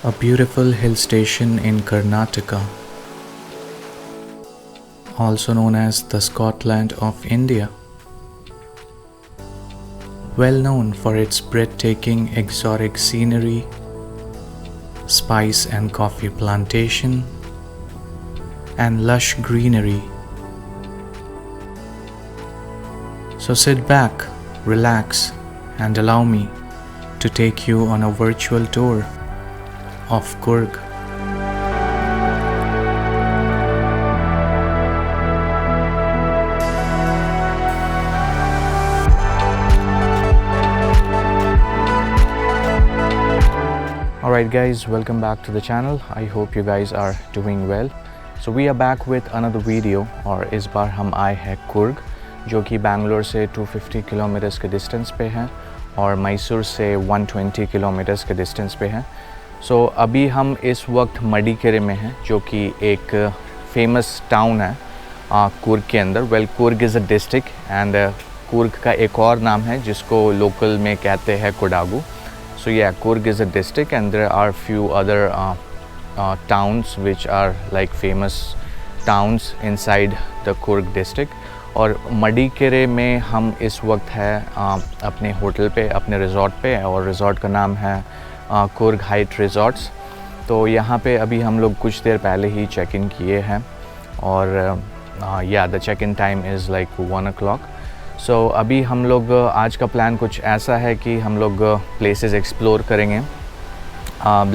a beautiful hill station in Karnataka, also known as the Scotland of India. Well known for its breathtaking exotic scenery, spice and coffee plantation, and lush greenery. So sit back, relax, and allow me to take you on a virtual tour of Coorg. Alright guys, welcome back to the channel. I hope you guys are doing well. So we are back with another video और इस बार हम आए हैं कुर्ग, जो कि बैंगलोर से 250 kilometres के distance पे है और मैसूर से 120 किलोमीटर्स के डिस्टेंस पे है। सो अभी हम इस वक्त मडिकेरे में हैं, जो कि एक फेमस टाउन है कुर्ग के अंदर। Well, Coorg is a district and Coorg का एक और नाम है जिसको लोकल में कहते हैं Kodagu. So yeah, Coorg is a district and there are few other towns which are like famous towns inside the Coorg district. और मडिकेरे में हम इस वक्त है अपने होटल पे, अपने रिज़ॉर्ट पे, और रिज़ॉर्ट का नाम है Coorg Heights रिज़ॉर्ट्स। तो यहाँ पे अभी हम लोग कुछ देर पहले ही चेक इन किए हैं और या the check in time is like 1 o'clock। So अभी हम लोग आज का प्लान कुछ ऐसा है कि हम लोग प्लेसेस एक्सप्लोर करेंगे।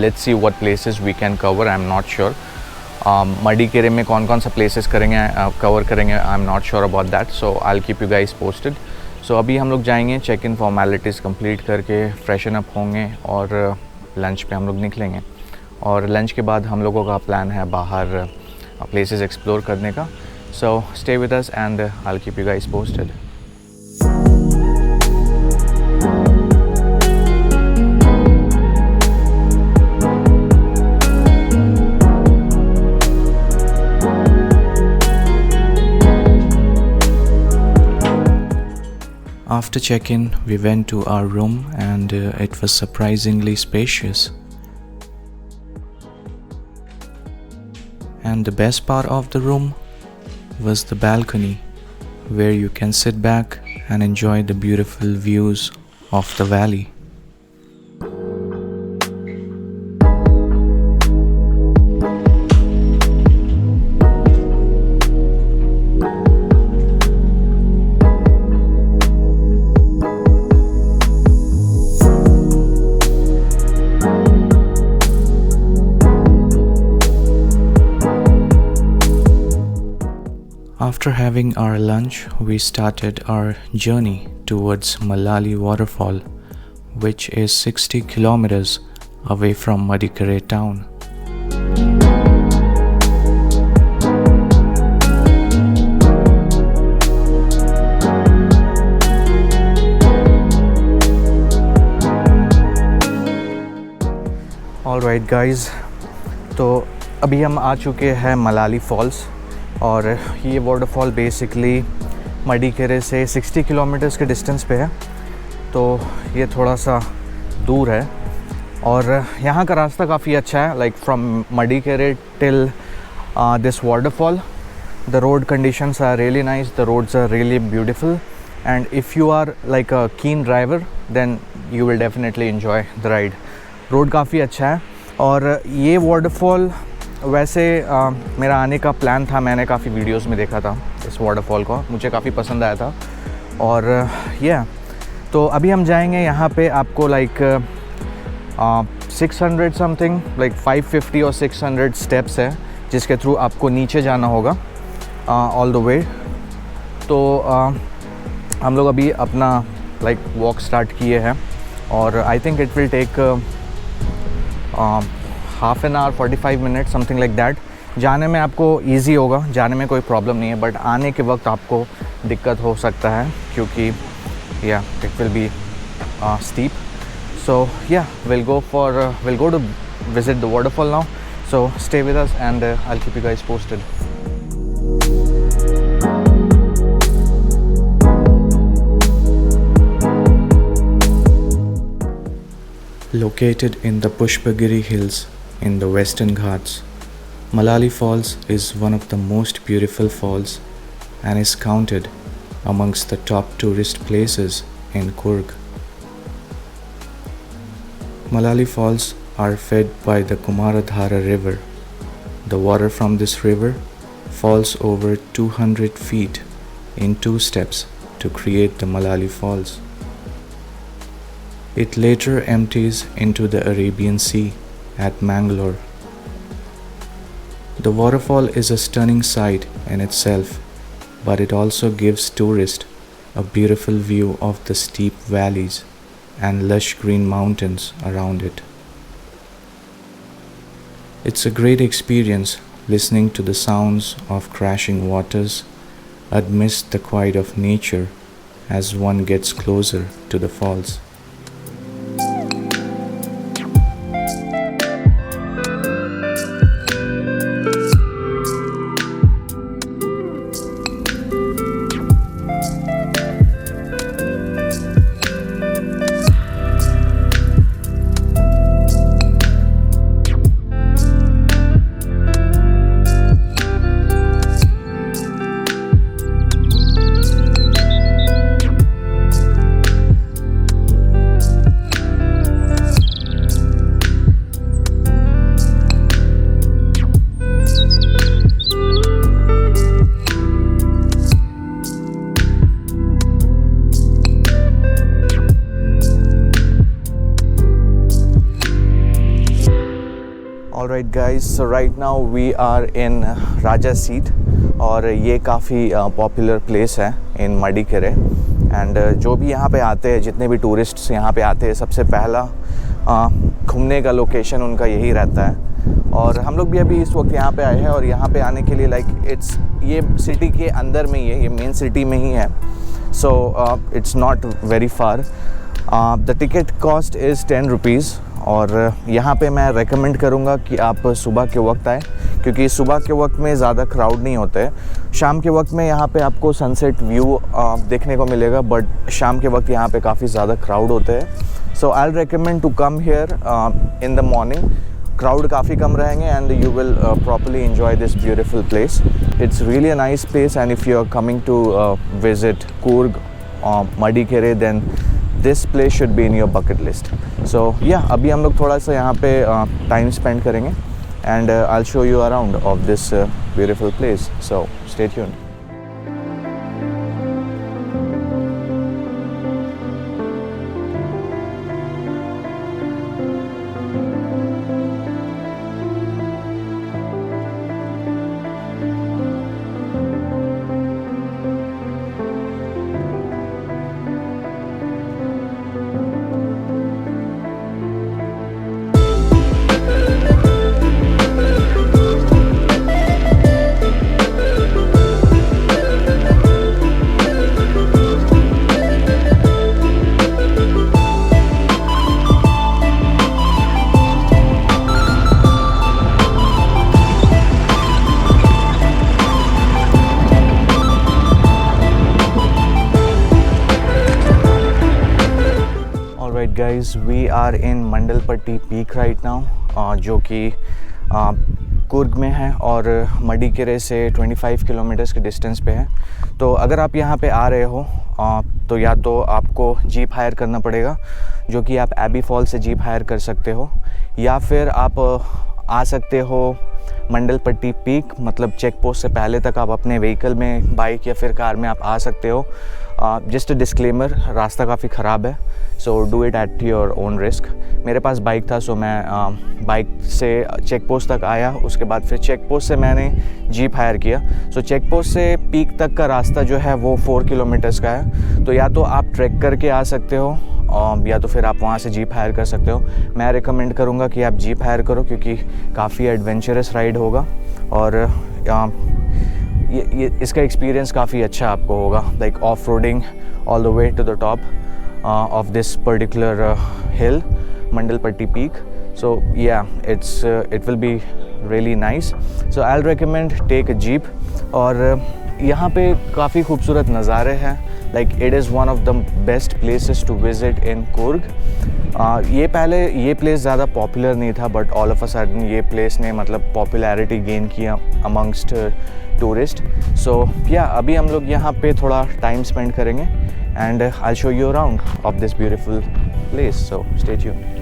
Let's see what places we can cover, I am not sure. Madikeri में कौन कौन सा प्लेसेस कवर करेंगे, I am not sure about that, so I will keep you guys posted. So अभी हम लोग जाएंगे, चेक इन फॉर्मेलिटीज़ कंप्लीट करके फ्रेशन अप होंगे और लंच पे हम लोग निकलेंगे। और लंच के बाद हम लोगों का प्लान है बाहर प्लेसेस एक्सप्लोर करने का। सो stay with us and I will keep you guys posted. After check-in, we went to our room and it was surprisingly spacious. And the best part of the room was the balcony, where you can sit back and enjoy the beautiful views of the valley. After having our lunch, we started our journey towards Malali Waterfall, which is 60 kilometers away from Madikere town. Alright guys, तो अभी हम आ चुके हैं मलाली false और ये waterfall basically मडिकेरे से 60 kilometres के distance पे है, तो ये थोड़ा सा दूर है। और यहाँ का रास्ता काफ़ी अच्छा है, like from Madikeri till this waterfall the road conditions are really nice, the roads are really beautiful, and if you are like a keen driver then you will definitely enjoy the ride. Road काफ़ी अच्छा है और ये waterfall वैसे मेरा आने का plan था, मैंने काफ़ी वीडियोस में देखा था इस वाटरफॉल को, मुझे काफ़ी पसंद आया था। और तो अभी हम जाएंगे यहाँ पे, आपको लाइक 600 समथिंग, लाइक 550 और 600 स्टेप्स है जिसके थ्रू आपको नीचे जाना होगा ऑल द वे। तो हम लोग अभी अपना लाइक वॉक स्टार्ट किए हैं और I think it will take half an hour 45 minute something like that. जाने में आपको इजी होगा, जाने में कोई प्रॉब्लम नहीं है, बट आने के वक्त आपको दिक्कत हो सकता है क्योंकि या it will be steep. So या will go to visit the waterfall now, so stay with us and I will keep you guys posted. Located in the Pushpagiri Hills, in the Western Ghats. Malali Falls is one of the most beautiful falls and is counted amongst the top tourist places in Coorg. Malali Falls are fed by the Kumaradhara River. The water from this river falls over 200 feet in 2 steps to create the Malali Falls. It later empties into the Arabian Sea at Mangalore. The waterfall is a stunning sight in itself, but it also gives tourists a beautiful view of the steep valleys and lush green mountains around it. It's a great experience listening to the sounds of crashing waters amidst the quiet of nature as one gets closer to the falls. Alright guys, so right now we are in Raja Seat और ये काफ़ी popular place है इन मडिकेरे and जो भी यहाँ पे आते हैं, जितने भी टूरिस्ट्स यहाँ पे आते हैं, सबसे पहला घूमने का लोकेशन उनका यही रहता है। और हम लोग भी अभी इस वक्त यहाँ पे आए हैं और यहाँ पे आने के लिए ये सिटी के अंदर में ही है, ये मेन सिटी में ही है, so it's not very far. The ticket cost is 10 rupees और यहाँ पे मैं रेकमेंड करूँगा कि आप सुबह के वक्त आए, क्योंकि सुबह के वक्त में ज़्यादा क्राउड नहीं होते हैं। शाम के वक्त में यहाँ पे आपको सनसेट व्यू देखने को मिलेगा, बट शाम के वक्त यहाँ पे काफ़ी ज़्यादा क्राउड होते हैं। So I recommend to come here in the morning. Crowd काफ़ी कम रहेंगे and you will properly enjoy this beautiful place. It's really a nice place and if you are coming to visit Coorg Madikeri then this place should be in your bucket list. So yeah अभी हम लोग थोड़ा सा यहाँ पे time spend करेंगे and I will show you around of this beautiful place, so stay tuned. Alright guys, we are in Mandalpatti peak right now, जो कि कुर्ग में है और मडिकेरे से 25 किलोमीटर्स के डिस्टेंस पे है। तो अगर आप यहाँ पे आ रहे हो तो या तो आपको जीप हायर करना पड़ेगा, जो कि आप एबी फॉल से जीप हायर कर सकते हो, या फिर आप आ सकते हो मंडलपट्टी पीक, मतलब चेक पोस्ट से पहले तक आप अपने व्हीकल में, बाइक या फिर कार में आप आ सकते हो। जस्ट अ डिस्क्लेमर, रास्ता काफ़ी ख़राब है, so do it at your own risk. मेरे पास बाइक था, सो मैं बाइक से चेक पोस्ट तक आया, उसके बाद फिर चेक पोस्ट से मैंने जीप हायर किया। सो चेक पोस्ट से पीक तक का रास्ता जो है वो 4 किलोमीटर्स का है। तो या तो आप ट्रैक करके आ सकते हो या तो फिर आप वहाँ से जीप हायर कर सकते हो। मैं रिकमेंड करूँगा कि आप जीप हायर करो, क्योंकि काफ़ी एडवेंचरस राइड होगा और ये इसका एक्सपीरियंस काफ़ी अच्छा आपको होगा, like off roading all the way to the top of this particular hill, Mandalpatti peak. So yeah it will be really nice. So I will recommend take a jeep. और यहाँ पे काफ़ी खूबसूरत नज़ारे हैं, like it is one of the best places to visit in Coorg. ये पहले ये place ज़्यादा popular नहीं था, but all of a sudden ये place ने मतलब popularity gain किया amongst tourists. So yeah, अभी हम लोग यहाँ पे थोड़ा time spend करेंगे and I'll show you around of this beautiful place. So stay tuned.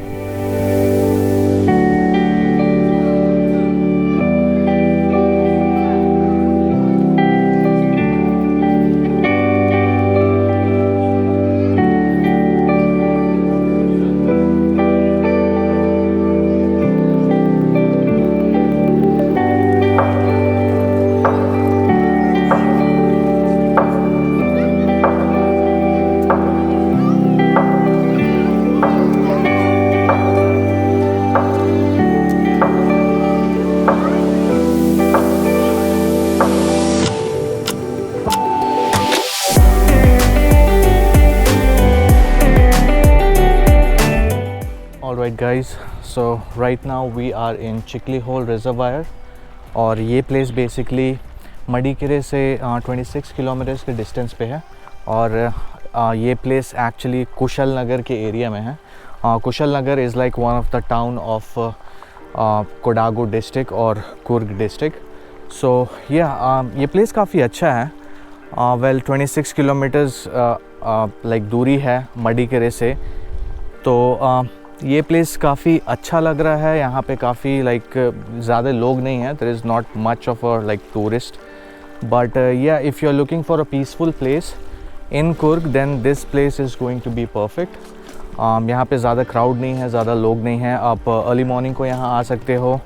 Alright guys, so right now we are in Chikli Hole Reservoir और ये place basically मडीकेरे से 26 किलोमीटर्स के डिस्टेंस पे है और ये place actually कुशल नगर के एरिया में है. कुशल नगर is like one of the town of Kodagu district और कुर्ग डिस्ट्रिक्ट. So yeah, ये place काफ़ी अच्छा है. Well 26 किलोमीटर्स like दूरी है मडीकेरे से, तो ये प्लेस काफ़ी अच्छा लग रहा है. यहाँ पे काफ़ी लाइक ज़्यादा लोग नहीं हैं. There is not much of a like tourist, but yeah if you are looking for a peaceful place in Coorg then this place is going to be perfect. यहाँ पे ज़्यादा क्राउड नहीं है, ज़्यादा लोग नहीं हैं. आप अर्ली मॉर्निंग को यहाँ आ सकते हो,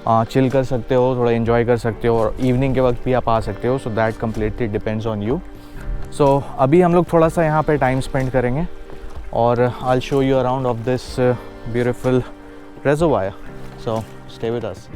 चिल कर सकते हो, थोड़ा इन्जॉय कर सकते हो, और इवनिंग के वक्त भी आप आ सकते हो. So that completely depends on you. So अभी हम लोग थोड़ा सा यहाँ पे टाइम स्पेंड करेंगे और I'll show you around of this beautiful reservoir. So stay with us.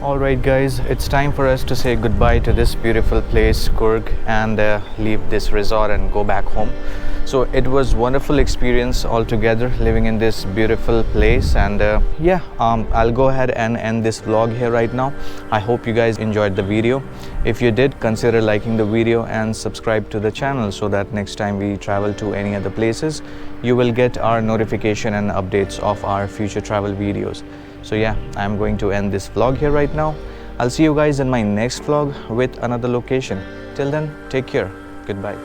Alright guys, it's time for us to say goodbye to this beautiful place Coorg and leave this resort and go back home. So it was wonderful experience altogether living in this beautiful place, and yeah, I'll go ahead and end this vlog here right now. I hope you guys enjoyed the video. If you did, consider liking the video and subscribe to the channel so that next time we travel to any other places, you will get our notification and updates of our future travel videos. So yeah, I'm going to end this vlog here right now. I'll see you guys in my next vlog with another location. Till then, take care. Goodbye.